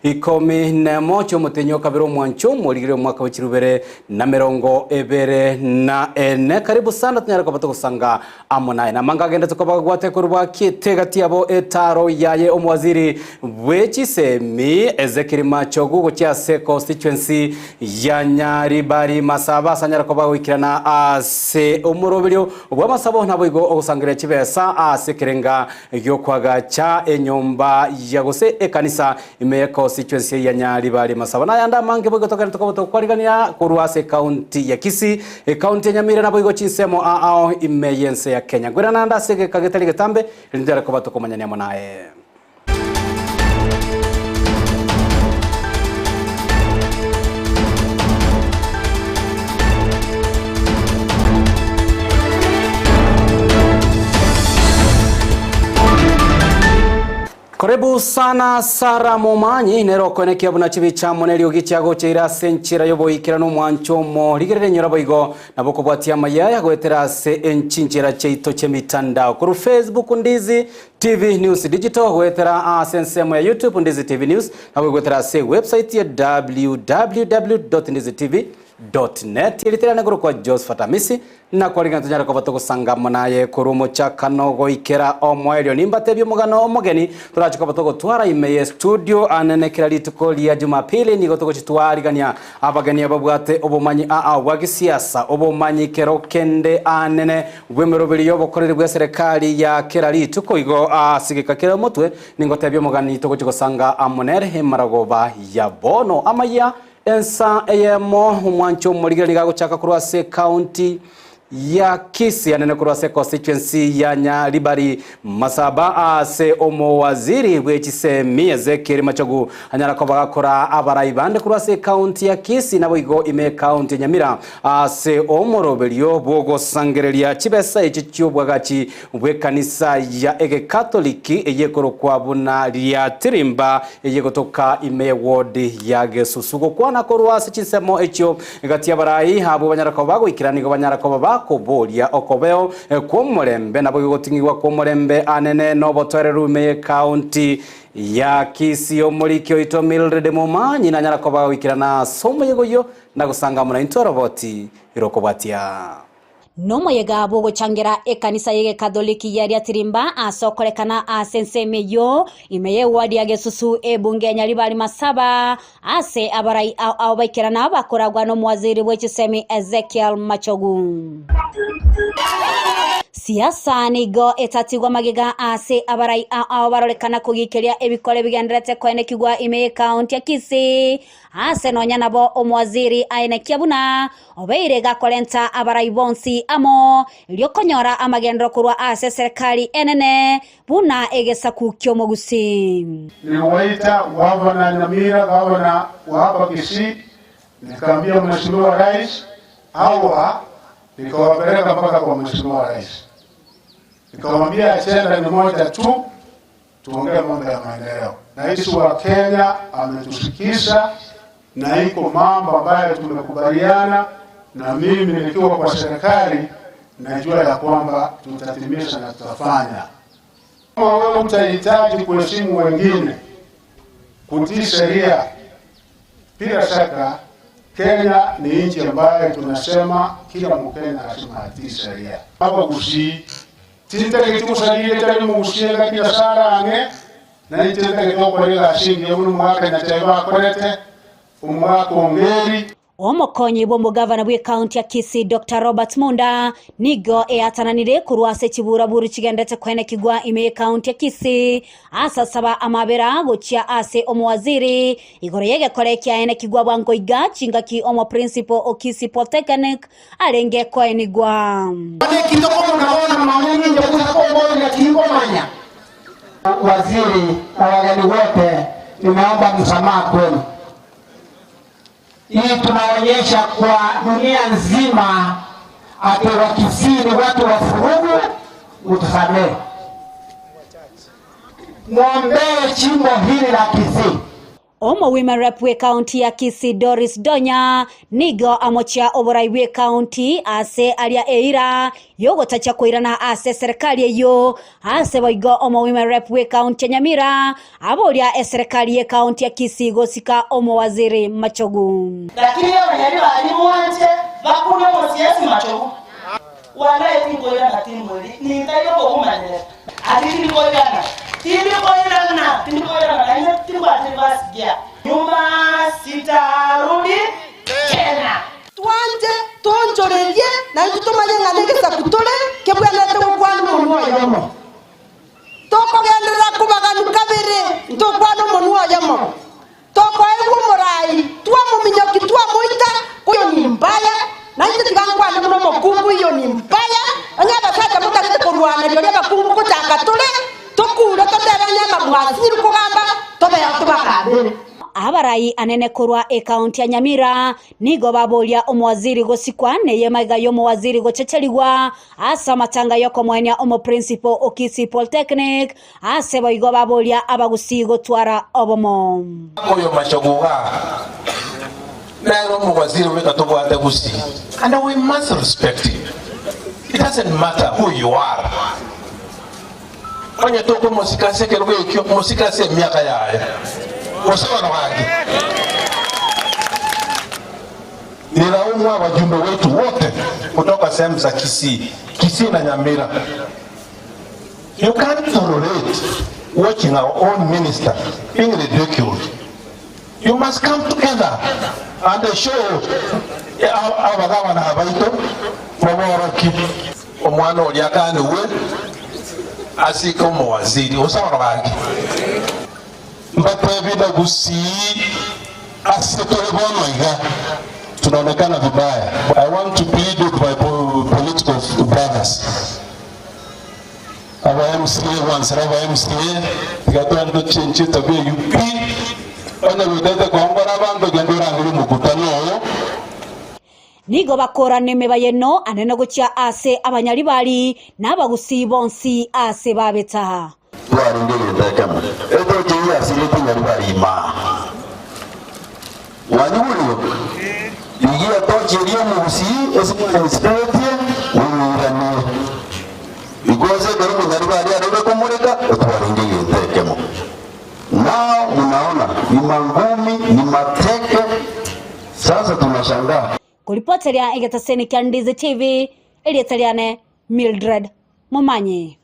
11 mutenyo kabiro mwancho muligire mwaka wa 2024. Karibu sana tunyara kwa bato kusanga amunaye na manga genda tukoba gwate kurwa kitegati abo etaro yaye omwaziri w'ekisemi Ezekiel Chogu gokyase constituency ya Nyaribari Masaba sanyara kwa wikirana ase omurobiryo obwa Masabo nabo ogusangira kibesa asekerenga yo kwagacha enyomba ya Gusii ekanisa imeye constituency ya Nyaribari Masaba na yanda mange bwo tokana tukoboto kwarigania kuruase county ya Kisii county ya Nyamira nabo igo chinsemo ao imeye ENSA ya Kenya gwera nanda sege kagetali getambe ndera kobato komanyania monae. Karibu sana Sara MOMANYI nero kwenekea buna chibicha moneli ogichago cheira senchira yobo ikirano mwancho mo ligere nyora igo naboko bwati AMAYIA gwetera se enchinchira cheito chemitandao kuru Facebook Ndizi TV News Digital gwetera sensemo ya YouTube Ndizi TV News nabo gwetera se website ya www.ndizitv.net ilitera naguru kwa JOSEPHAT AMISI na kwa ligana tunyara kwa batoko sangamo naye kurumo chakano go ikera omwelio nimba tebyo mugano omogeni turacho kwa batoko tuara imeye studio anene kila lituko liya Jumapili nigo toko chituari gania abagani ababwate obumanyi wa kisiasa obumanyi kero kende anene gwemerobili yobo korere bwa serikali ya kila lituko igo sigika kera mutwe ningo tebyo mugani toko chikosanga amonere maragoba ya bono AMAYIA ENSA EYEMO mwancho muligire ligago chaka kuruase county ya Kisii anene kuruase constituency ya Nyaribari Masaba ase omowaziri w'ekisemi Ezekiel Chogu anyara ko bagakora abarayibande kuruase county ya Kisii nabo igo ime county ya Nyamira ase omorobelyo bogo sangerelia kibesa ekicyobwagachi bw'ekanisa ya ege katoliki eyekoro kwabuna lya tirimba eyegotoka ime ward ya Gesusugo kwana kuruase kisemo ekyo gati abarayi abo banyara ko bagwikiranigo banyara ko kobolia okobeo kwomorembe nabo gotingirwa kwomorembe anene no botore rume county ya Kisii omurikyo ito Mildred MOMANYI na nyara ko bawikirana somo yegoyo nagusanga muna intoroboti irokobwatia Nomo yegabo gochangira ekanisa yege katoliki ya tirimba asokorekana asenseme yo imeye wadi ya Gesusu ebunge Nyaribari Masaba ase abarai au baikirana bakoragwa no mwaziri w'ekisemi Ezekiel Chogu. Siasa nigo etatigwa magega ase abarai au barorekana kugikeria ebikole bigenderete kwenekigwa imeye county ya Kisii ase nonya nabo omwaziri aenekia buna obeire gakolenta abarai bonsi amo lyokonyora amagendero kurwa ase serikali enene buna egesa kukyo mu Gusii. Niliwaita gavana Nyamira, gavana wa hapa Kisii, nikamwambia mheshimiwa rais hawa, nikawapeleka mpaka kwa mheshimiwa rais. Nikamwambia agenda ni moja tu, tuongee mambo ya maendeleo. Rais wa Kenya ametushikisha na iko mambo ambayo tumekubaliana, na mimi nikiwa kwa serikali najua ya kwamba tutatimisha na tutafanya. Kama wewe utahitaji kuheshimu wengine, kutii sheria, bila shaka Kenya ni nchi ambayo tunasema kila Mkenya lazima atii sheria. Hapa Gusii tindeke tukusalile tali mugusienga kila sara ange na itendeke tokorega ashingi yabunu mwaka na chaiba korete umwaka ongeri. Omokonyi bombo gavana bwe county ya Kisii Dr. Robert Munda nigo eatananire kuruase kiburaburu kigendete kwenekigwa ime county ya Kisii asasaba amabera gochia ase omwaziri igore yege korekia enekigwa bwango iga ki omo principal okisi polytechnic alenge kwenigwa ade kitoko mnaona mamanyi nje kuna kombo ya kingomanya. Waziri na wageni wote tunaomba msamaha kwenu. Hii tunaonyesha kwa dunia nzima ati wa Kisii ni watu wa furugu, Omo women rep we county ya Kisii Doris Donya nigo amochia oborai we county ase alia eira yogo tacha koirana ase serikali eyo ase boigo omo women rep we county Nyamira abolia serikali ye county ya Kisii gosika omo waziri Machogu. Lakini abanyali bali muwanje bakuno mosiasi Machogu wala etingoira natimweli ni ndayo bomanyele ati tingoira na tingoira nyuma sitarudi tena tuanje tonjorerie na tutomanye nganegesa kutole kebwanete gukwana umuntu wayamo tokogendera kubaganu kabere ntokwana umuntu wayamo tokoegwo murai twa muminyoki twa muita kuyo ni mbaya na ite tigangwana muno mokungu iyo ni mbaya anyaba saka mutakite kurwana lyo bakungu kutanga tole tokura toteranya mabwasiri kugamba tobe yatubakabere. Abarai anene kurwa county ya Nyamira nigo babolia omwaziri gosikwa neye maiga waziri gochecheliwa asa matanga yoko mwenya omo principal okisi polytechnic ase boigo babolia abagusi gotwara obomo oyo Machoguga nairo mwaziri weka tobwate Gusii, and we must respect him. It doesn't matter who you are. Onye toko mosikase kelwe kyo mosikase miaka yae osana wangi nilaumu wajumbe wetu wote kutoka sehemu za Kisii na Nyamira. You can't tolerate watching our own minister being ridiculed. You must come together and show our governor abaito mwawaraki omwana oliakane we asiko mwaziri osana wangi mbapebida Gusii asitolebonoiga tunaonekana vibaya. I want to plead with my political brothers. Aba MCA once, aba MCA gatwando chenche tabia UP ona budete kwa ngora bando gendora ngiri mukutano nigo bakora neme bayeno anene gocha ase abanyali bali n'abagusi bonsi ase babeta twari ngiri ndakama eto tiya silete nyali bali ma wanyurio igia tochirio mu Gusii esipete ururani igoze gari nyali bali arebe kumureka twari ngiri ndakama nao unaona ni mangumi ni mateke sasa tunashangaa kulipotelea ingetaseni kia Ndizi TV elietaliane Mildred Momanyi.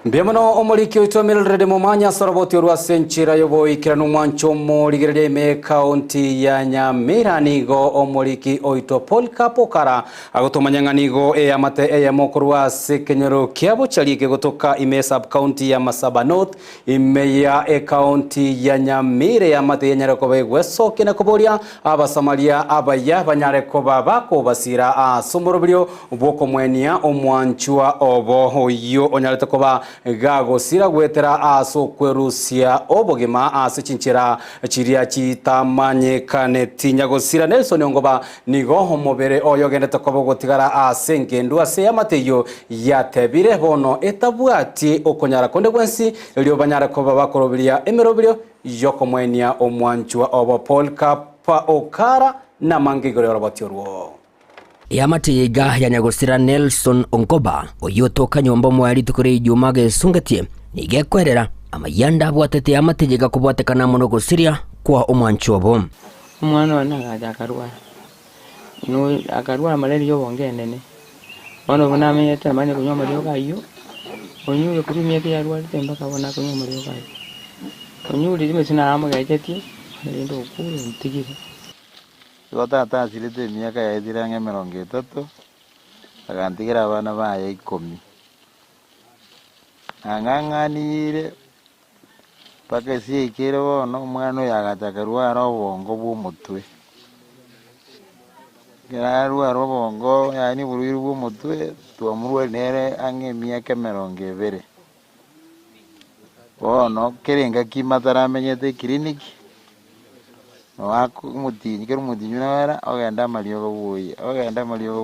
Mbiamono omuliki oitwa Mildred Momanyi soroboti orwa senchira yobo ikiranu mwancho moligereria ime county ya Nyamira nigo omuliki oitwa Paul Kapokara agotomanyanga nigo amate EYEMO kurwa sekenyero kiabo chalike gotoka ime sub county ya Masaba North ime ya county ya Nyamira amate Nyarekobe gweso kina kuboria abasamaria abaya banyarekoba bako basira asomorobrio bwoko mwenia omwanchwa obo yo onyarete koba gago sira gwetera aso kwerusia obogima asichinchira chiria chitamanye kane tinyago sira Nelson Ongoba nigo homobere oyogendete kobo gotigara asengendu ase amateyo yatebire bono etabwati okonyara konde gwensi elio banyara koba bakorobiria emerobirio yokomwenia omwanchwa obo Paul Kapokara na mangigore roboti orwo Yamateiga ya nyagosira Nelson Ongoba oyotoka nyomba mwari tukore ijuma gesungetie nigekwerera amayanda bwatete yamateiga kubwatekana muno Gusiria kwa omwanchobo umwana wanagaja akarwa maleli yo bongenene ono bunamenye tamanye kunywa malio gayo onyure kutumia ke yarwa temba kabona kunywa malio gayo onyure dimesina amagajetie ndio ukuru ntigire Gotata silete miaka ya ithira 30 agantigira abana baye 10 anganganire pake siikire bono omwana oyo agatakarwara obongo bw'omutwe gerarwara obongo yani burwiri bw'omutwe twamurwenere emyaka 20 bono kerenga kimataramenyete kiriniki wako mutinyi wera ogenda malio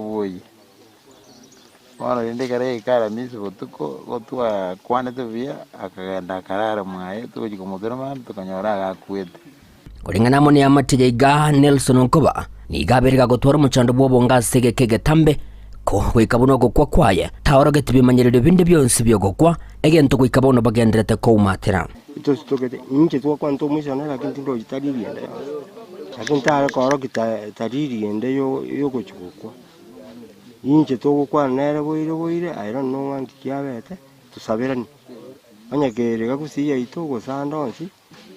boyi Bono rinde kare ikara misi botuko gotwa kwane tubia akagenda karara mwaye tugoji kumuterema tukanyora agakwete. Kuringana mo ni amatije iga Nelson Onkoba ni gaberega gotwara muchando bwobo ngasege kegetambe ko gwikabuno gukwa kwaye taoro getibimanyiriro binde byonse byogokwa egento gwikabuno bagenderete ko umatera itostokete inje twa kwanto mushana lakini tindo jitariri ende lakini tare koro kitariri ende yo gochukwa inje to gukwa nere boire I don't know wanti kyabete tusabirani anyagerega kusiya itogo sandonsi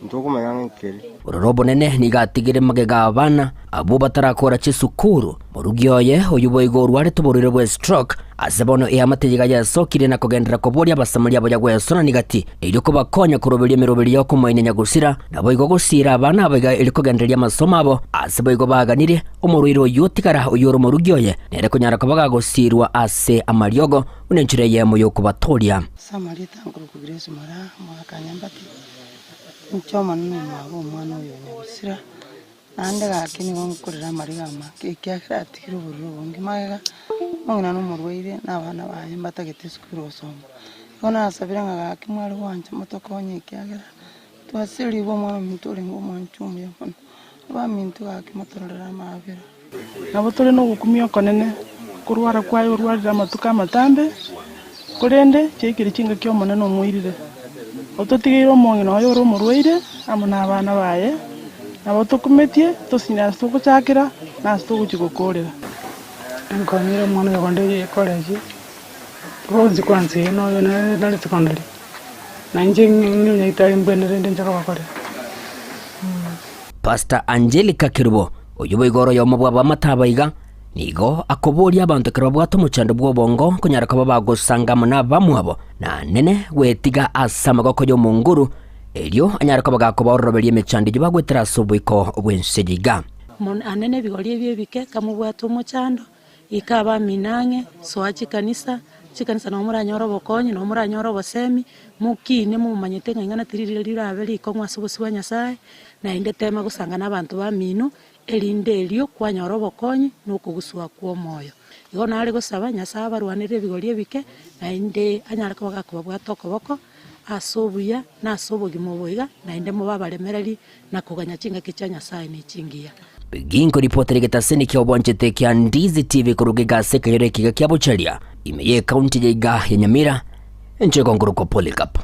ntoko mayangekere urorobo nene nigatigire magega abana abo batarakora chisukuru murugyoye uyubo igorware tuborire bwe stroke asebono amategeka ya sokire na kugendera koboria basamali abo yagwesona nigati iri ko bakonya kuroberia miroberi yo kumaine nyagusira nabo igogusira abana abiga iri kugenderia masomo abo asebo igo baganire umuriro yotikara uyoro murugyoye nere kunyara kabaga gusirwa ase amaryogo unenchire EYEMO yo kubatoria samali tanguru kugresi mara mwakanyambati nchoma n'umwabo umwana uyo nyabusira nande gakini ngonkorera marigama kekyakira tikiro bururo ngimaga mwana n'umurwaire n'abana baye mbatagete sukuru osomba kona asabira ngakimwari wanje motokonye kyagera twasiri bo mwana mutore ngo mwanchumu yakona bamintu akimotorera mabira nabotore no gukumya konene kurwara kwayo urwarira matuka matambe kurende cyekiri kinga kyo mona no mwirire ototigiro mongi no yoro murwaire amuna abana baye nabotokumetie tosina stoko chakira na stoko chikokorera nkonire mwana yakonde college ronzi kwanzi no yona dali secondary nanje nyo nyitari mbendere ndenjaka bakore Pastor Angelica Kirubo uyubo igoro yo mabwa bamataba nigo akoboria abantu kero bwato muchando bwobongo kunyara kaba bagosanga muna bamwabo na nene wetiga asama goko yo munguru elio anyara kaba gakoba roberie mechandi yo bagwetera sobwiko obwensejiga mon anene bigori byebike kamubwato muchando ikaba minange soachi kanisa chikanisa no muranyoro bokonyi no muranyoro bosemi mukine mumanyete ngana tiririra abeli ko mwasubusiwa nyasaye na inde tema gusanga nabantu baminu elinde elio kwanyoro bokonyi nokuguswa kwa moyo igo nari gusaba nyasaye barwanire bigori bike na inde anyara ko gakuba bwatoko boko asobuya na asobogi muboiga na inde mubabalemereri na kuganya chinga kicha nyasaye ni chingia Ginko ripoteri getaseni kia obwanchete kia Ndizi TV kurugega seka yore kiga kia bocharia imeye kaunti ya Nyamira nche konguruko Polycarp.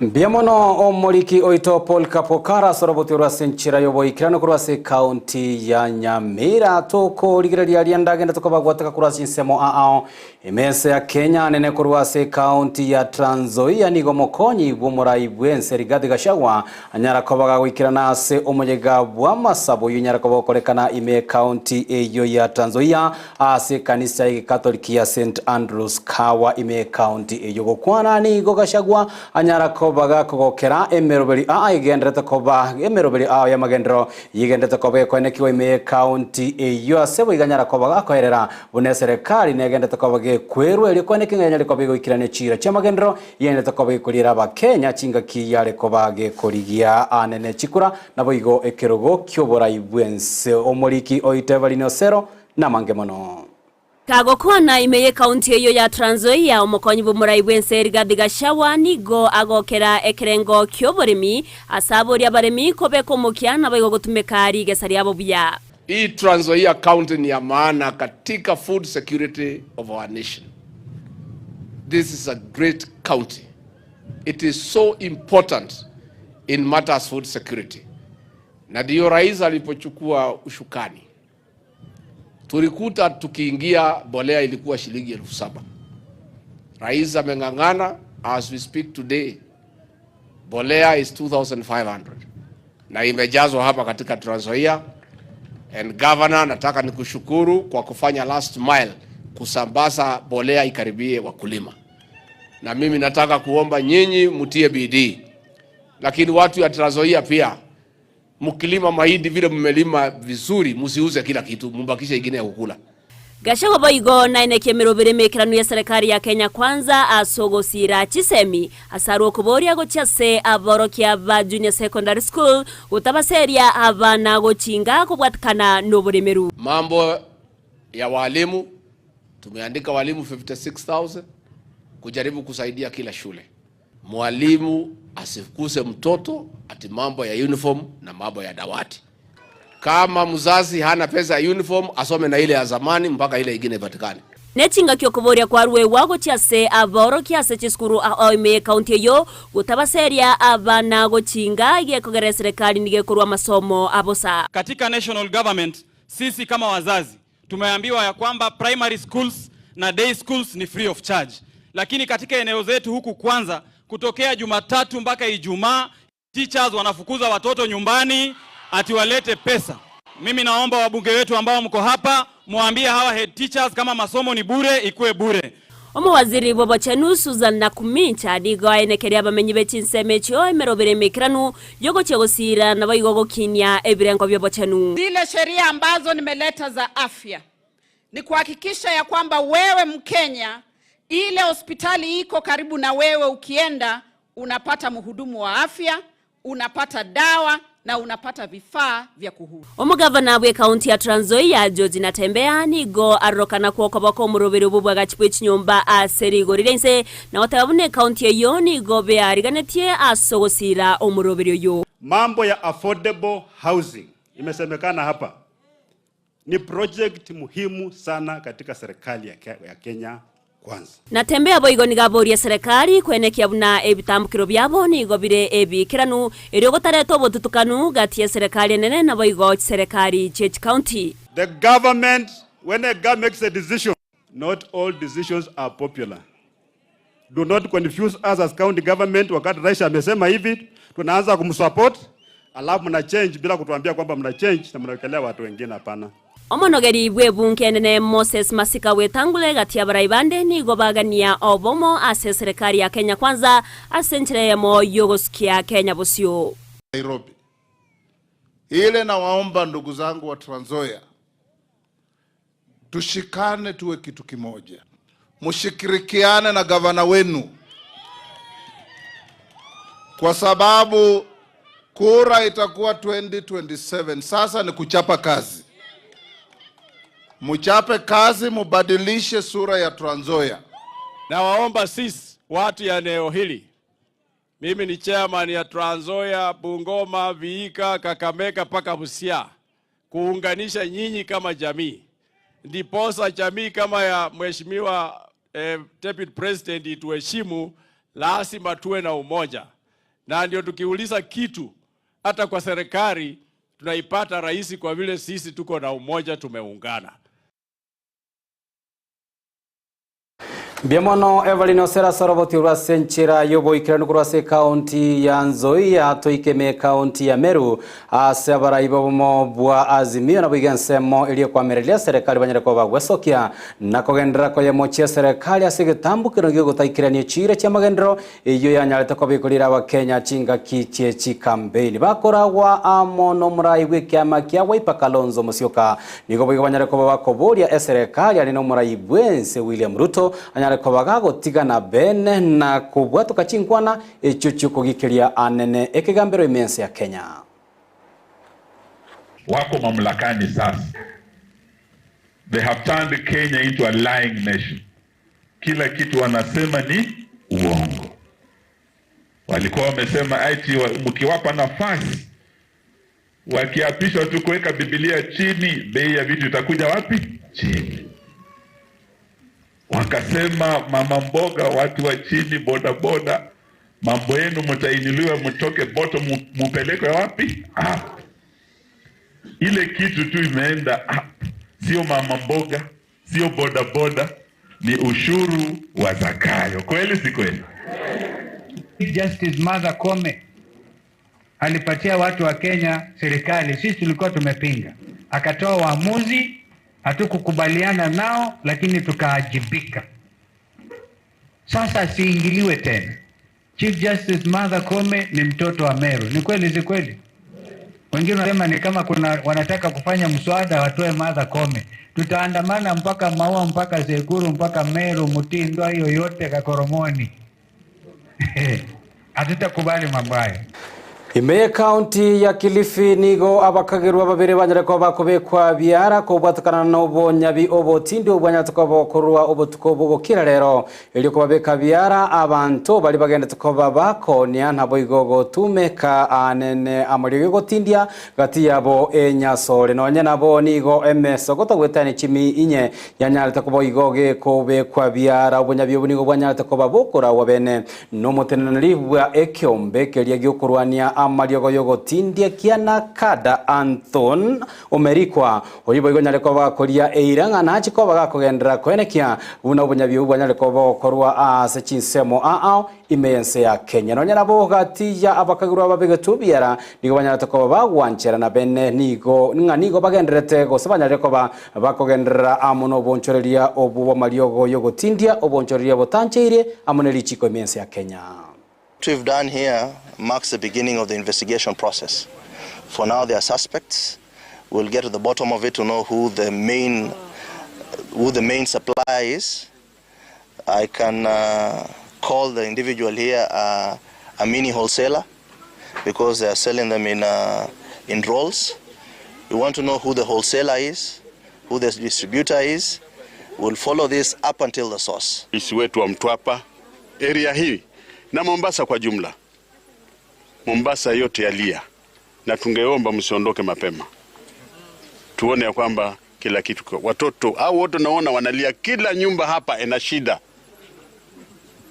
Biamono omoliki oito Polycarp kara soroboti urase nchira yobo ikirano kurase kaunti ya Nyamira toko ligiraria liandagenda toko bagwataka kurase nsemo aao imese ya Kenya nene kurase kaunti ya Trans Nzoia nigo mokonyi bumurai bwense Rigathi Gachagua anyara kobaga wikirana ase omojega bwa masabo yunyara kobokorekana ime kaunti eyo ya Trans Nzoia ase kanisa ya Katoliki ya St Andrews Kawa ime kaunti eyo gokwana nigo Gachagua anyara kobaga kogokera emeroberi igendrete koba emeroberi ya magendro yigendete kobe kwenekiwa ime kaunti eyo asebo iganyara kobaga koherera bune serikali negendete kobaga kweru eli kweneki nganyari kobigo ikirane chira cha magendro yigendete kobaga kulira abakenya chinga kiyare kobage korigia anene chikura nabo igo ekerogo kyobora ibwense omoliki oitevalino sero na mangemono Kagokwana imeye kaunti eyo ya Trans Nzoia omokonyi bumurai bwense Rigathi Gachagua nigo agokera ekerengo kyoboremi asabori abaremi kobeko mukiana baigo gutumekari gesari abo buya. Hii Trans Nzoia county ni ya maana katika food security of our nation. This is a great county. It is so important in matters food security. Na ndio rais alipochukua ushukani tulikuta tukiingia bolea ilikuwa shilingi 7,000. Rais amengangana, as we speak today bolea is 2,500 na imejazwa hapa katika Trans Nzoia. And governor, nataka nikushukuru kwa kufanya last mile kusambaza bolea ikaribie wakulima. Na mimi nataka kuomba nyinyi mutie bidii. Lakini watu ya Trans Nzoia pia mukilima mahindi vile mmelima vizuri musiuze kila kitu mbakisha ingine ya kukula. Gachagua boigo na ineke mirobere mekiranu ya serikali ya Kenya kwanza asogosira chisemi asaru kuboria gochase aborokia ba junior secondary school utabaseria abana gochinga kubwatkana noburemeru. Mambo ya walimu Tumeandika walimu 56,000 kujaribu kusaidia kila shule. Mwalimu asikuse mtoto ati mambo ya uniform na mambo ya dawati. Kama mzazi hana pesa ya uniform, asome na ile ya zamani mpaka ile ingine ipatikane. Nechinga kyokuboria kwa ruwe wago chiase aboro kiase chiskuru AMAYIA County yo gutabaseria abana gochinga gekogera serikali nigekorwa masomo abosa. Katika national government sisi kama wazazi tumeambiwa ya kwamba primary schools na day schools ni free of charge. Lakini katika eneo zetu huku kwanza kutokea Jumatatu mpaka Ijumaa teachers wanafukuza watoto nyumbani ati walete pesa. Mimi naomba wabunge wetu ambao mko hapa muambie hawa head teachers kama masomo ni bure ikuwe bure. Waziri Bobochenu Susan Nakumincha digo ayenekeria bamenyi bechinsemecho imerobere mikiranu yogo chegosira na baigogo kinya ebirengo bya Bobochenu. Zile sheria ambazo nimeleta za afya ni kuhakikisha ya kwamba wewe Mkenya ile hospitali iko karibu na wewe, ukienda unapata mhudumu wa afya, unapata dawa na unapata vifaa vya kuhuru. Omugavana wa kaunti ya Trans Nzoia George Natembeya nigo arokana kwokobako murubiri bubwa gachipwich nyumba aserigorense na watabune kaunti yo nigo beariganetie asogosira omurubiri yo. Mambo ya affordable housing imesemekana hapa ni project muhimu sana katika serikali ya Kenya kwanza. Natembeya boigo nigaboria serikali kwenekia buna ebitambukiro byabo nigo bire ebikiranu eriogotareto botutukanu gati ya serikali nene na boigo serikali church county. The government, when a government makes a decision, not all decisions are popular. Do not confuse us as county government. Wakati rais amesema hivi tunaanza kumsupport alafu mna change bila kutuambia kwamba mna change na mnawekelea watu wengine. Hapana. Omonogeri bwebunke nene Moses Masika wetangule gati ya baraibande nigo bagania obomo ase serikali ya Kenya kwanza asenchire yemo yogosikia Kenya bosio. Nairobi. Ile na waomba ndugu zangu wa Trans Nzoia, tushikane tuwe kitu kimoja. Mshikirikiane na gavana wenu. Kwa sababu kura itakuwa 2027. Sasa ni kuchapa kazi. Mchape kazi, mubadilishe sura ya Trans Nzoia. Na waomba sisi watu ya eneo hili. Mimi ni chairman ya Trans Nzoia, Bungoma, Vihiga, Kakamega paka Busia. Kuunganisha nyinyi kama jamii. Ndiposa jamii kama ya mheshimiwa Deputy President ituheshimu, lazima tuwe na umoja. Na ndio tukiuliza kitu hata kwa serikali tunaipata rahisi kwa vile sisi tuko na umoja, tumeungana. Biamono Evelyn Osera soroboti urasenchira yobo ikiranu kurase county ya Nzoia toikeme county ya Meru asabara ibomo bwa azimio na bigensemo iliyo kwa merelia serikali banyere kwa bagwesokia na kogendera ko yemochia serikali asigetambu kirongyo gutaikirania chire cha magendero iyo yanyaleta ko bikolira wa Kenya chinga kiche chikambeni bakora wa amono murai wikama kya Wiper Kalonzo Musyoka nigo bigabanyere ko bakoboria serikali ali no murai bwense William Ruto ko bagago tigana bene na kubwato kachinkwana echuchu kugikiria anene ekigambero imense ya Kenya. Wako mamlakani sasa. They have turned Kenya into a lying nation. Kila kitu wanasema ni uongo. Walikuwa wamesema eti mkiwapa nafasi wakiapishwa tu kuweka Biblia chini, bei ya vitu itakuja wapi? Chini. Wakasema mama mboga, watu wa chini, boda boda, mambo yenu mtainuliwa mtoke bottom mupeleke wapi? Ile kitu tu imeenda sio mama mboga, sio boda boda, ni ushuru wa Zakayo. Kweli si kweli? Justice Martha Koome alipatia watu wa Kenya serikali, sisi tulikuwa tumepinga. Akatoa uamuzi, hatukukubaliana nao, lakini tukaajibika. Sasa siingiliwe tena. Chief Justice Martha Koome ni mtoto wa Meru. Ni kweli si kweli? Wengine wanasema ni kama wanataka kufanya mswada watoe Martha Koome. Tutaandamana mpaka Maua, mpaka Sekuru, mpaka Meru, Mutindo, hiyo yote Kakoromoni. Hatutakubali mambo hayo. Imeye County ya Kilifi nigo abakagirwa babiri banyareko bakobekwa byara ko batakana no bonyabi obotindi obanyatako bokorwa obotuko bogokira rero ili ko babeka byara abantu bali bagenda tukoba bakonya nabo igogo tumeka anene amuri gotindia gati yabo enyasore nonye nabo nigo MS goto gwetani chimi inye yanyalta ko igoge ko bekwa byara obonyabi obunigo banyalta ko babokora wabene no mutenaniri bwa ekyombe kelia gyokurwania amariogo yogo tindia kiana kada Anton omerikwa oyibo igonyale ko bakoria eiranga nachi ko bagakogendera kwenekia una obunyabi ubanyale ko bokorwa ase chinsemo ENSA ya Kenya nonya nabo gati ya abakagirwa babege tubiara nigo banyale ko bagwanchera na bene nigo bagenderete go sabanyale ko bakogendera amuno bonchoreria obubo mariogo yogo tindia obonchoreria botancheire amuneli chiko ENSA ya Kenya. What we've done here marks the beginning of the investigation process. For now, there are suspects. We'll get to the bottom of it to know who the main supplier is. I can call the individual here a mini wholesaler because they are selling them in rolls. We want to know who the wholesaler is, who the distributor is. We'll follow this up until the source. Isi wetu wa Mtwapa area hii na Mombasa kwa jumla. Mombasa yote yalia na tungeomba msiondoke mapema. Tuone ya kwamba kila kitu watoto au wote naona wanalia, kila nyumba hapa ina shida.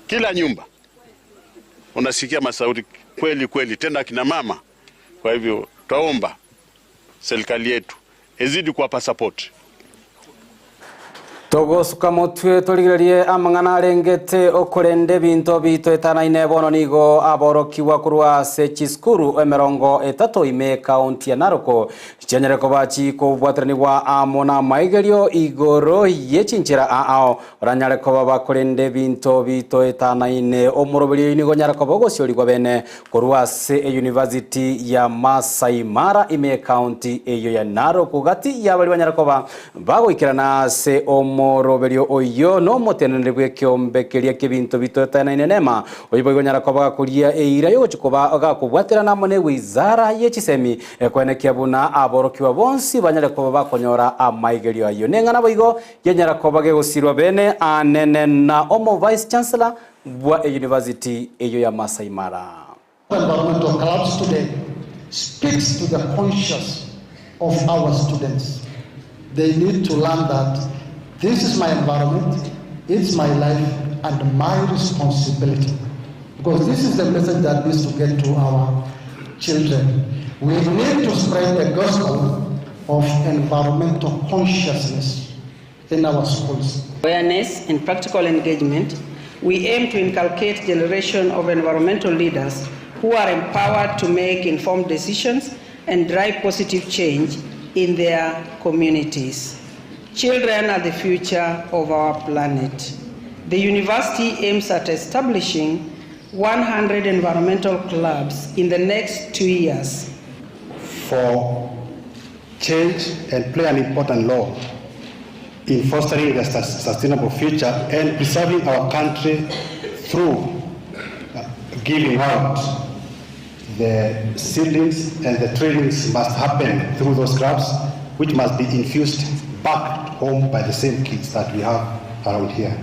Kila nyumba unasikia masauti kweli tena kina mama. Kwa hivyo tuomba serikali yetu ezidi kuwapa support. Togo sukamotwe toligirerie amangana arengete okorende binto bito etanaine bono nigo aborokiwa kurwa sechiskuru emerongo etato ime County ya Naroko chenyereko bachi ko bwatraniwa amona maigerio igoro yechinchira oranyareko babakorende binto bito etanaine omurobiri nigo nyareko bogosiorigwa bene kurwa se University ya Masai Mara ime County eyo ya Naroko gati ya bali banyareko bagoikirana se moroberio oyo no motenere bwe kyombe kelia kibinto bitota na inenema oyibo igonyara ko bagakuria eira yo chikoba agakubwatira namone wizara yechisemi kwene kyabuna aborokiwa bonsi banyare ko bakonyora amaigerio ayo nengana boigo yenyara ko bagegosirwa bene anene na omo vice chancellor bwa university eyo ya Masai Mara. Environmental clubs today speaks to the conscience of our students. They need to learn that this is my environment, it's my life, and my responsibility. Because this is the message that needs to get to our children. We need to spread the gospel of environmental consciousness in our schools. Awareness and practical engagement, we aim to inculcate a generation of environmental leaders who are empowered to make informed decisions and drive positive change in their communities. Children are the future of our planet. The university aims at establishing 100 environmental clubs in the next 2 years. For change and play an important role in fostering a sustainable future and preserving our country through giving out the seedlings, and the trainings must happen through those clubs, which must be infused back home by the same kids that we have around here.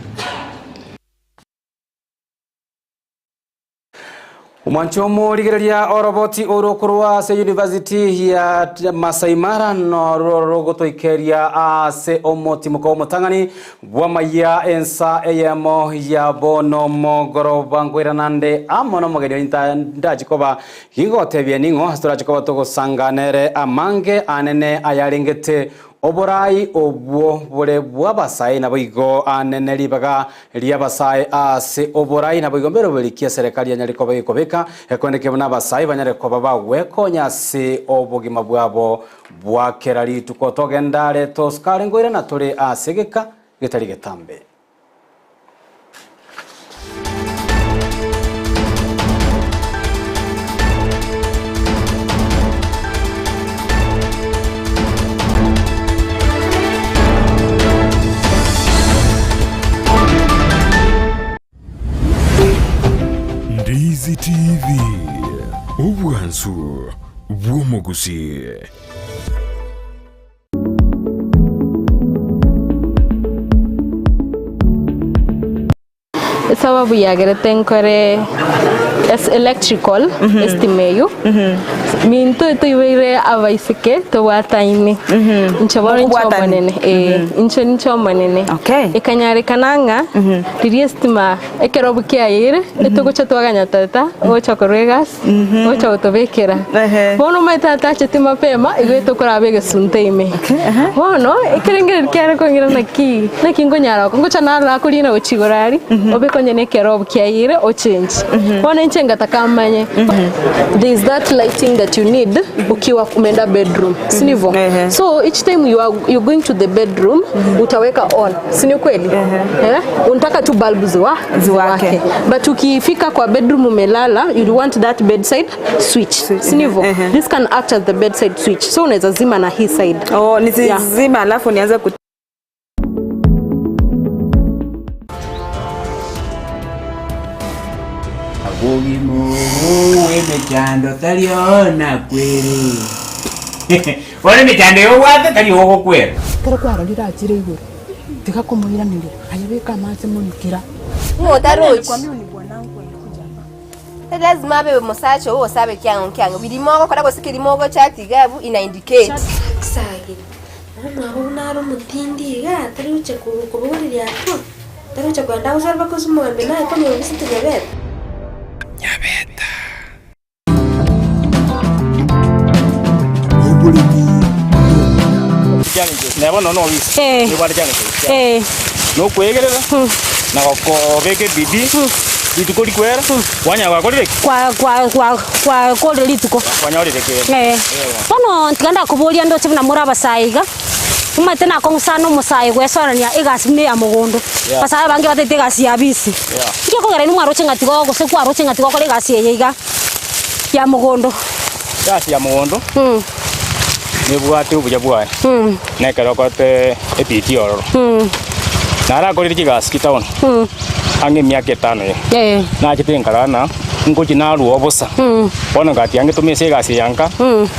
Umwanchomo ligereria oroboti orokurwa se University ya Masai Mara no rogoto ikeria se omoti muko tangani bwamaya ENSA EYEMO ya bono mogoro bangwira nande amono mogerio inta ndachikoba hingote bieningo hastorachikoba togo sanganere amange anene ayalengete oborai obwo bore bwabasai na boigo anene libaga liabasai ase oborai na boigo mbero belikia serikali ya Nyariko bagikobeka ekoneke bana basai banyareko baba wekonya se obugima bwabo bwakerari tukotogendare toskare ngoire na tore asegeka getari getambe. Ndizi TV. Ubwanzo Obwensu Gusii. Sababu yagerete nkore electrical estimeyo minto tuyire abaisike to wataini nchabora nchomanene nchomanene ikanyare kananga riri estima ekerobu kiaire etugocha twaganya tata ocha koregas ocha otobekera bono metata chetima pema igweto korabege sunteime bono ikerengere kiare kongira naki ngonyara ngocha nara kulina ochigorari obekonye nekerobu kiaire o change bono nchenga takamanye there is that lighting that you need ukiwa kumenda bedroom sinivo so each time you're going to the bedroom utaweka on sini kweli unataka tu bulb ziwake but ukifika kwa bedroom umelala you want that bedside switch sinivo this can act as the bedside switch so unaweza zima na hii side nizima alafu nianze Ogimo mechando taliona kweli. Wale mechando yo wate tali ogo kweli. Kero kwaro lirachire iguru. Tika kumuira nili. Ayabeka amaze munikira. Motarochi. Kwa mimi ni bwanangu alikuja. Lazima abe musacho wo sabe kyango bilimogo kora gosikira imogo chati gabu ina indicate. Sagi. Mama unaro mutindi ga tari uche kuburi yato. Tari uche kwenda usarba kusumo mbena ko ni obisite nyabeta. Nyabeta. Never no is. You want to no quaker. Na ko beke bibi. Bituko di kwera. Wanya wa kole. Kwa kole lituko. Wanya ori deke. Pono tiganda kubolia ndo chibna muraba saiga. Uma tena kongsano musai gwesora nya igasime ya mugondo. Pasaba bangi batete gasi abisi. Kiko gara ni mwaro chenga tigo go se kwaro chenga tigo kole gasi yeiga. Ya mugondo. Gasi ya mugondo. Ni bwate ubuja bwae. Na karokote epiti oro. Nara kole tigasi kitaona. Ange miaka 5 na chitengarana ngochi na ruo bosa bona ngati ange tumese gasi yanka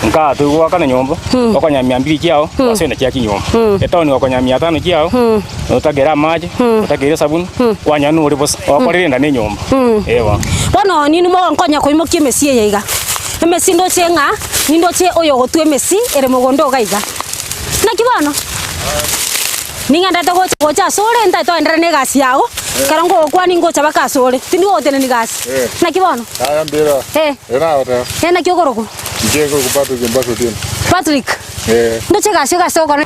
nka tuwa kana nyombo okonya 200 kiao wasena kia kinyombo etoni okonya 500 kiao utagera maji utagera sabuni kwanya nuri bosa okorenda ne nyombo ewa bona nini mo nkonya koimo kiemesie yaiga emesi ndo chenga nindo che oyo gotu emesi ere mugondo gaiga na kibano ninga ndata gocha sore nda to endra ne gasi yao karango kwani ngocha bakasore tindi wote ni gasi na kibono aya mbira era ora na kyogoroko njego kupata kimbaso tena Patrick ndo chega soko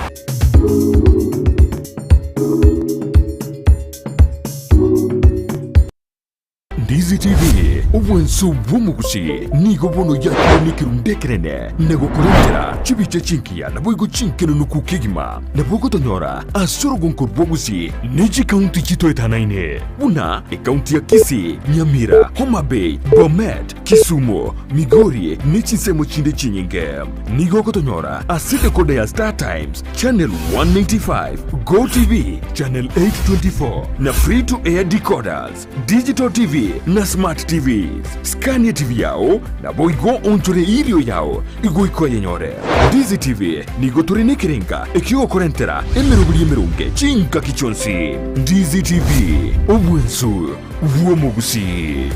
Ndizi TV Obwensu Gusii nigo bono ya nikirundekerene nego kurentera chibiche chinkia na boigo chinkeno nukukigima na bogo tonyora asoro gonko Gusii Niji County chito etanaine buna county ya Kisii, Nyamira, Homa Bay, Bomet, Kisumu, Migori nichisemo chinde chinyinge nigo kotonyora asite kode ya Star Times channel 195 Go TV channel 824 na free to air decoders digital TV na smart TVs. Scania TV yao na boigo ontore irio yao igoiko yenyore. Ndizi TV nigo tore nekerenga ekio korentera emerubuli emerunge chinka kichonsi. Ndizi TV Obwensu Gusii.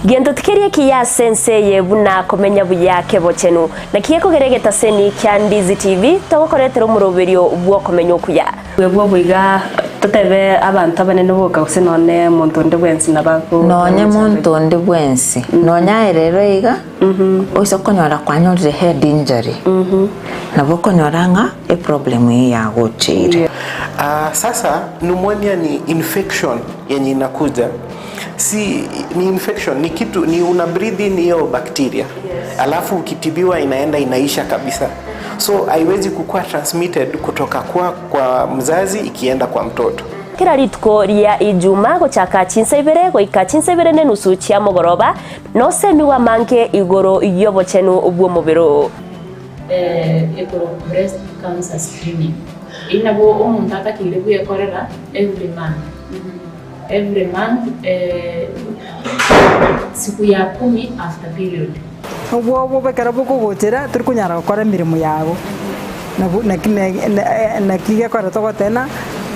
Gendo tikerie kiya senseye buna komenya buyake bochenu na kiyeko geregeta seni kya Ndizi TV togokoretero muroberio bwo komenya okuya bwo buiga totebe abantu abanene boka kusinone muntu ndi bwensi nabago nonya muntu ndi bwensi nonya erero iga oiso konyora kwanyorire head injury nabo konyoranga e problem ya gochire sasa pneumonia ni infection yenye inakuja si ni infection ni kitu ni una breathe in hiyo bacteria alafu ukitibiwa inaenda inaisha kabisa so haiwezi kukua transmitted kutoka kwa mzazi ikienda kwa mtoto kira ritko ria ijuma gochaka chinsebere goika chinsebere ne nusu chia mogoroba no semiwa manke igoro yobochenu ubwo mubiro igoro breast cancer screening inabo umuntu atakire kuyekorera every month every month siku ya 10 after period. Wo bekara buko gotera turi kunyara gukora mirimo yago na kiga kora to gotena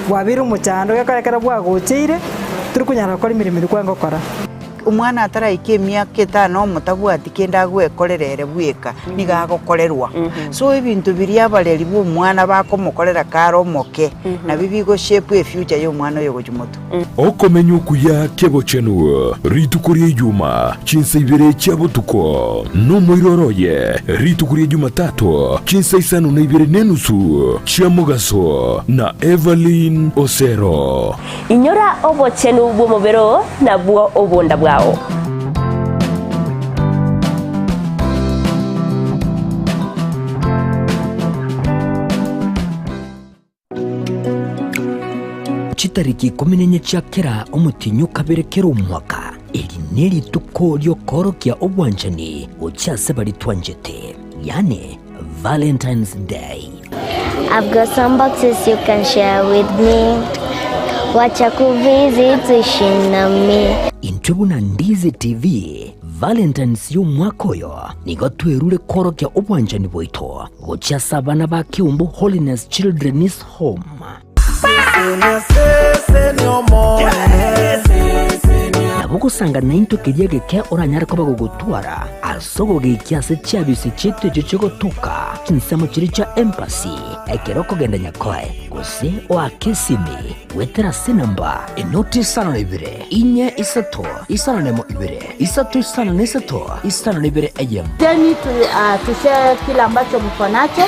wabiru muchando gakarekera bwa gochire turi kunyara gukora mirimo kwa ngokora. Umwana ataraike myaka 5 mutabwati kenda gwekorerere bweka nigagokorerwa so ibintu biri abareri bwo mwana bakomukorera karo moke na bibigo shape future yo mwana yo gujumuto okomenyo kuya kebo chenu ritukuri yuma chinsa ibere chabutuko no moiroroye ritukuri yuma tato chinsa isano na ibere nenusu chamugaso na Evelyn Osero inyora obo chenu bwo mobero na bwo obonda bwao Chitariki 14 cia kera umutinyu kaberekera umwaka eri neri tuko ryo korokia obwanjani uchase bari twanjete yani Valentine's Day. I've got some boxes you can share with me. Wacha kuvisit uishi na mi. Intubu na Ndizi TV Valentine's yu mwakoyo nigo twerure korokia obwanjani bwito uchase abana ba Kiumbu Holiness Children's Home. Nabuko sanga nainto kiriage ke oranyara ko bagugutwara asogo gikiase cyabise cyete cyo tuka kinsamo kiri cha embassy ekero kogenda nyakoe gose o Kisii wetera sinamba enoti sana ibere inye isato isana nemo ibere isato isana nesato isana ibere EYEMO. Jeni tushare kila ambacho mko nacho,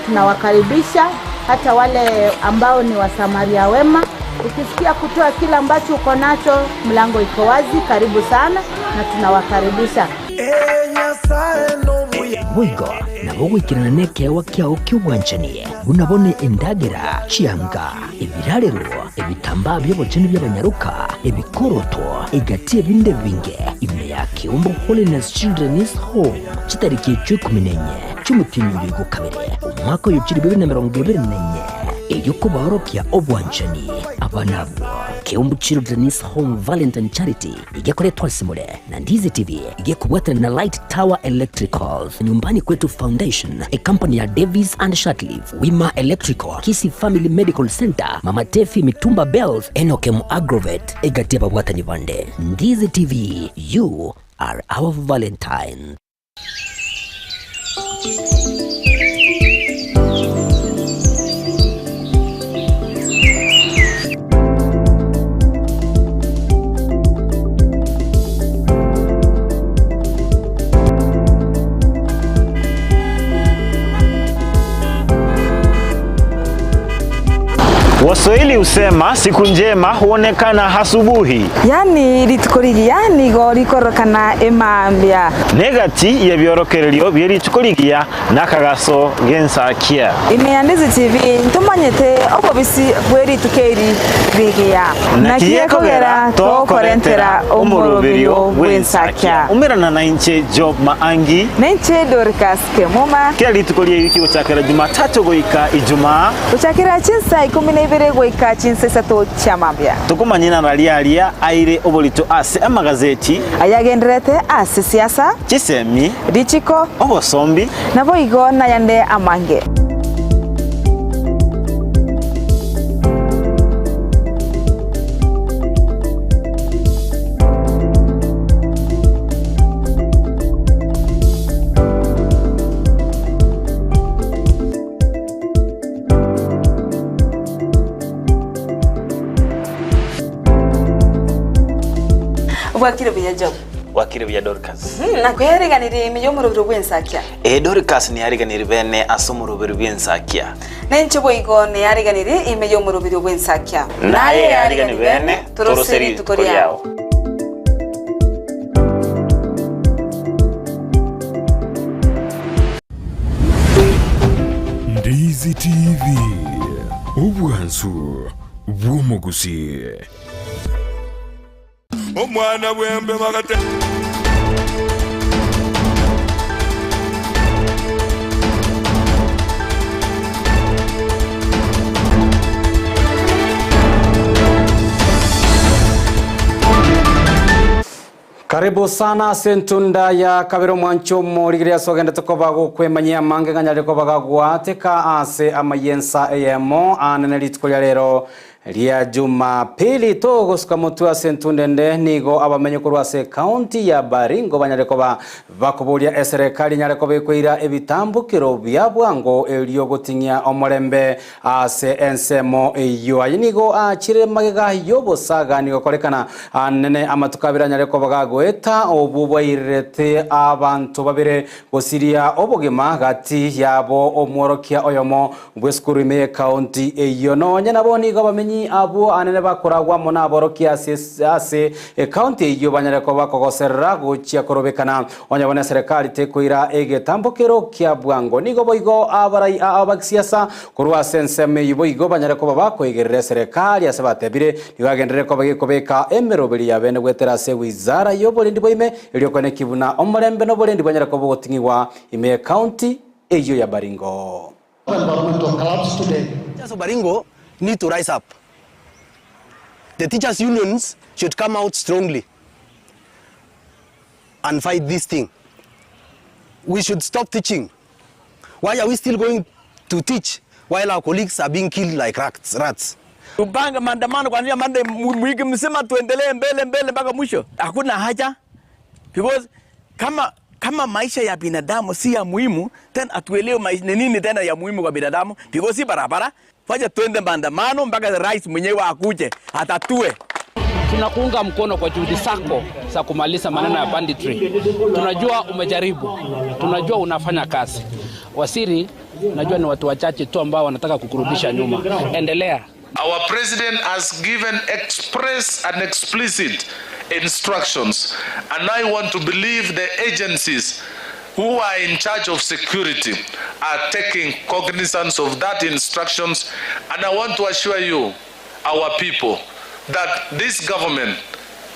tunawakaribisha hata wale ambao ni wasamaria wema. Ukisikia kutoa kila ambacho uko nacho, mlango iko wazi, karibu sana na tunawakaribisha. Wigo na wogo ikirana neke wakiao kiwanchani unabone endagera chianga ibirarero ebitamba by'aboceni by'abanyaruka ebikoroto egatie binde binge imeya Kiumbu Holiness Children's Home chitariki 14 cy'umutini go kabere umwaka y'ukiri 2024 eyuko barokia obwanchani abanabo Kiumbu Children's Home Valentine Charity igekore twasimule na Ndizi TV igekubwata na Light Tower Electricals nyumbani kwetu Foundation a company ya Davis and Shatliff Wima Electrical Kisii Family Medical Center Mama Tefi Mitumba Bells Enokem Agrovet egatia babwata ni bande Ndizi TV you are our Valentine. Waswahili husema siku njema huonekana asubuhi. Yani litukorigia nigo rikorokana emambia. Negati yebyorokereryo byeritukorigia nakagaso gensakia. Ndizi TV ntumanyete obobisi bweri tukeri bigia. Nakiye kogera to korentera omurubiryo bwensakia. Umirana na inche Job Maangi. Nenche Dorcas Kemoma. Kya litukoria yiki uchakira Jumatatu goika Ijumaa. Uchakira chinsa 12 goika chinsa sato chamambia. Tukumanyina ralialia aire obolito ase amagazeti. Ayagendrete ase siasa. Chisemi. Richiko. Obosombi. Nabo igo na yande amange. Wakire bya Job. Wakire bya Dorcas. Na kwereganira imiyo mu rubiro rw'ensakia. Dorcas ni yariganira bene asomo rubiro rw'ensakia. Nenche boigo ne yariganira imiyo mu rubiro rw'ensakia. Naye yariganira bene toroseri tukoriao. Ndizi TV Obwansu bw'omugusi omwana bwembe magate Karibu sana sentunda ya kabiro mwancho morigiria sogenda tokobago kwemanyia mange nganyale kobaga gwateka ase AMAYIA EYEMO anenelitkolya lero lia Jumapili togosuka mutua sentundende nigo abamenye kurwase county ya Baringo banyarekoba bakubulia serikali nyarekoba ikoira ebitambukiro bya bwango elio gotinya omorembe ase ensemo eyo ayinigo achire magega yobosaga nigo kolekana nene amatukabira nyarekoba gagweta obubwairete abantu babire gosiria obogema gati yabo omworokia oyomo bweskuru ime county eyo no nyana boni go bamenyi abo anene bakoragwa mona aborokia ase county eyo banyareko bakogoserera gochia korobekana onyabona serikali tekoira egetambukiro kya bwango nigo boigo abarai abakisiasa kurwa senseme yiboigo banyareko bakoigerera serikali asabatebire nibagendere ko bagikobeka emerobiri yabene gwetera se wizara yobolindi boime eliokone kibuna omorembe no bolendi banyareko bogotingiwa ime county eyo ya Baringo. Environmental collapse today. Teachers of Baringo need to rise up. The teachers' unions should come out strongly and fight this thing. We should stop teaching. Why are we still going to teach while our colleagues are being killed like rats? Tupanga maandamano kwa wiki mzima tuendelee mbele mpaka mwisho. Hakuna haja. Because kama maisha ya binadamu si ya muhimu, tena atuelewe maisha nini tena ya muhimu kwa binadamu. Because si barabara. Wacha tuende maandamano mpaka rais mwenyewe akuje atatue. Tunakuunga mkono kwa juhudi zako za kumaliza maneno ya banditry. Tunajua umejaribu. Tunajua unafanya kazi. Waziri, najua ni watu wachache tu ambao wanataka kukurudisha nyuma. Endelea. Our president has given express and explicit instructions, and I want to believe the agencies who are in charge of security are taking cognizance of that instructions, and I want to assure you, our people, that this government,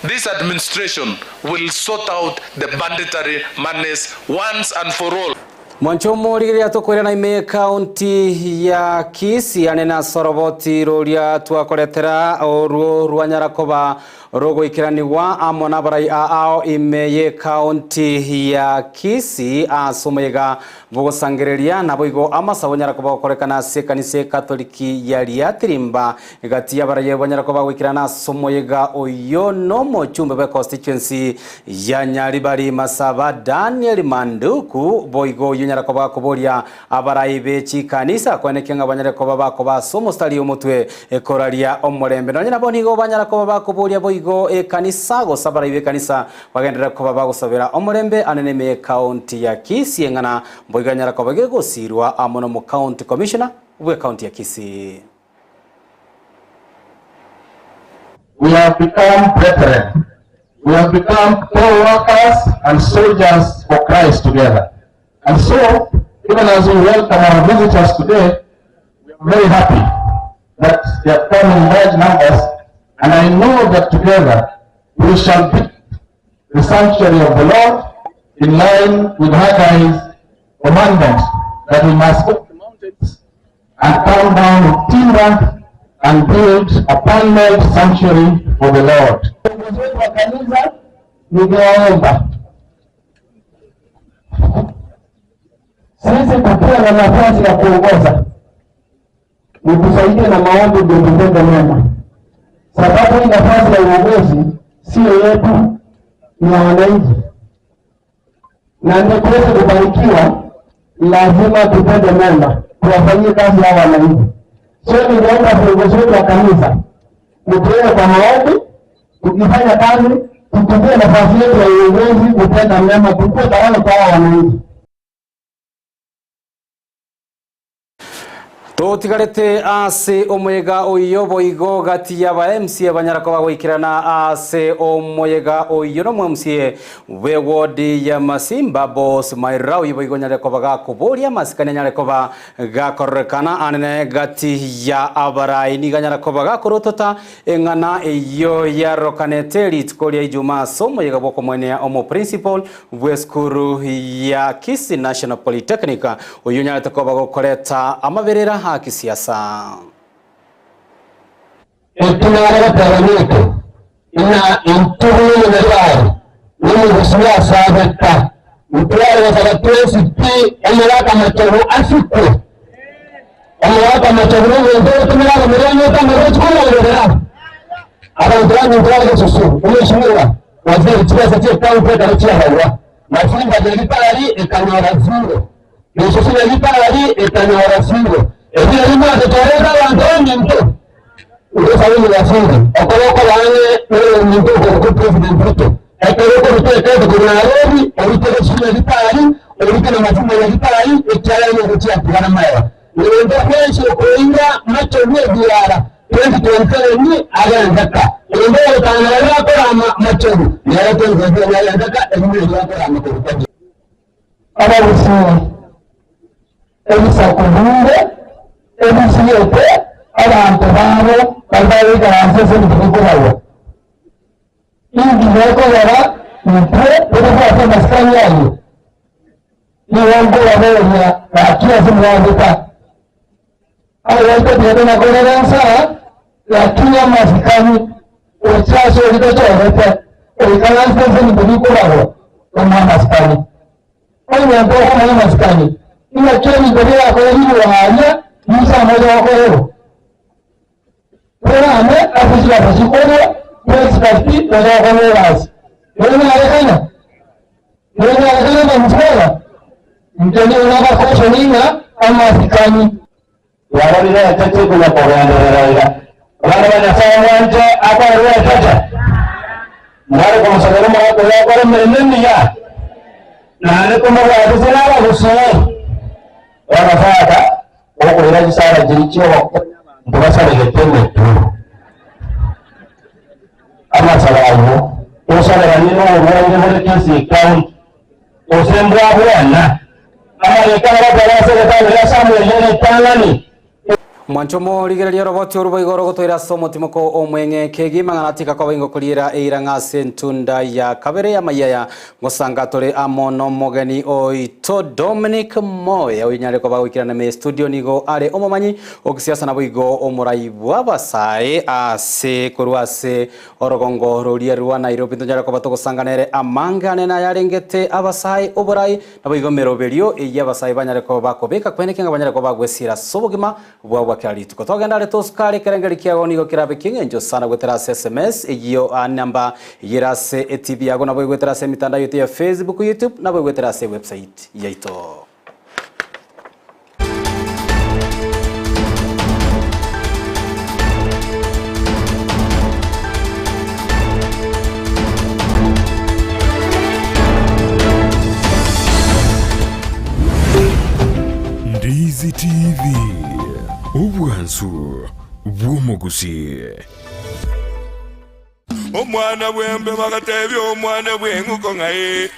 this administration will sort out the banditry madness once and for all. Mwanchomo ligiria tokorera ime county ya Kisii anena soroboti rolia twakoretera oruo rwanyarakoba rogo ikiraniwa amona barai ao ime county ya Kisii asomega bogosangereria naboigo amasabo nyarakoba korekana sekanise katoliki ya liatirimba gati ya barai banyarakoba wikirana somoyega oyo no mochumbe be constituency ya Nyaribari Masaba Daniel Manduku boigo nyarakoba kuboria abarai bechi kanisa kwenekenga banyarakoba bakoba somo stali omutwe ekoraria omorembe no nyina bonigo banyarakoba bakuboria boigo kanisa go sabarai be kanisa bagendera koba bagosabera omorembe aneneme county ya Kisii ngana boiga nyarakoba gegosirwa amono mu county commissioner we county ya Kisii. We have become brethren. We have become co-workers and soldiers for Christ together. And so, even as we welcome our visitors today, we are very happy that they have come in large numbers, and I know that together we shall build the sanctuary of the Lord in line with Haggai's commandment that we must go to the mountains and come down with timber and build a paneled sanctuary for the Lord. Sisi tukiwa na nafasi ya kuongoza, nikusaidie na maombi ndio tutende mema. Sababu hii nafasi ya uongozi sio yetu, ni ya wananchi. Na ndio tuweze kubarikiwa, lazima tutende mema, tuwafanyie kazi ya wananchi. Sio ninaomba viongozi wetu wa kanisa, tutoe kwa maombi, tukifanya kazi, tutumie nafasi yetu ya uongozi kutenda mema, tukue tawala kwa wananchi. Totigarete ase omwega oyo boigo gati ya ba MCA banyarakoba gwikirana ase omwega oyo no MCA we ward ya Masimba boss Mairao yiboigo nyarekoba gakuboria masikane nyarekoba gakorekana anene gati ya abarai ni ganyarakoba gakorotota engana eyo ya rokanete litkolia Ijumaa somwega boko mwene omo principal weskuru ya Kisii National Polytechnic oyo nyarekoba gokoreta amaberera kisiasa. Tunareta ina intuhu nilari na Mimi Gusii asabeta. Mtuwale wasaka PSP emelaka matovu afikwe. Emelaka matovu ndio tumela mrenyo kama roho kwa leo. Abantu mtuwale susu. Umeshimira. Waziri tiba satie kaunti kanatia hawa. Mafunga delipari ekanyora zero. Yesusu delipari ekanyora zero. Ebile lima tetoreka wantoni mtu. Usawi wa funga. Okoloko wane mtu kwa president Ruto. Ekoroko ruteka kwa Nairobi, oruteka shule delipari, oruteka na mafunga delipari, ekara ni kutia kwa maya. Ndio kesho kuinga macho biara. 2027 ni agandaka. Ndio tangaza kwa machovu. Yale tunazungumza agandaka ndio kwa machovu. Aba Gusii. Elisa kubunde, elisi yote, abantu babo babaye garanse n'ibikubaho. Ingi yako yara mpe kwa maskani yayo. Ni wangu waboya na kia zimwandika. Awete ndio na kueleza lakini maskani uchaso litochote ukaanza n'ibikubaho kwa maskani. Oya ndio kwa maskani. Ila kile ndio kwa hiyo wanya msa moja wako leo. Kwa ame afisha bashikoro president ndio kwa leo basi. Ndio anarekana. Ndio anarekana na msala. Ndio unaka kesho nini ama sikani. Wale ya tete kuna poganda raia. Wale wanasema wanje hapa roho tata. Ndio kwa sababu wako kwa mwenendo ya. Na ndio kama wazee Gusii. Wanafaka wako ilaji sana jilicho mbasa legeteme tu ama sababu usala ranino uwanje muri Kisii County usembwa bwana ama yekana barasa ya Samuel yene tangani Mwanchomo ligereria roboti urubo igoro gotoira somo timoko omwenge kegi manganatika kwa wingo kulira eiranga sentunda ya kabere ya mayaya ngosanga tore amono mogeni oito Dominic Moya unyare kwa bagwikira na me studio nigo are omomanyi okisiasa na bwigo omuraibu abasae ase kurwase orogongo roria ruwa Nairobi tonjara kwa batoko sanganere amangane na yarengete abasae oborai na bwigo meroberio eya abasae banyare kwa bakobeka kwenekenga banyare kwa bagwesira sobogima bwa kali tuko togenda le toskare kerengeri kiago nigo kirabe kingenjo sana gwetera SMS iyo namba yirase TV yago nabo gwetera se mitandao yote ya Facebook YouTube nabo gwetera se website yaito Ndizi TV Ubwansu bw'omu Gusii. Omwana bwembe magatebyo omwana bwenguko ngaye.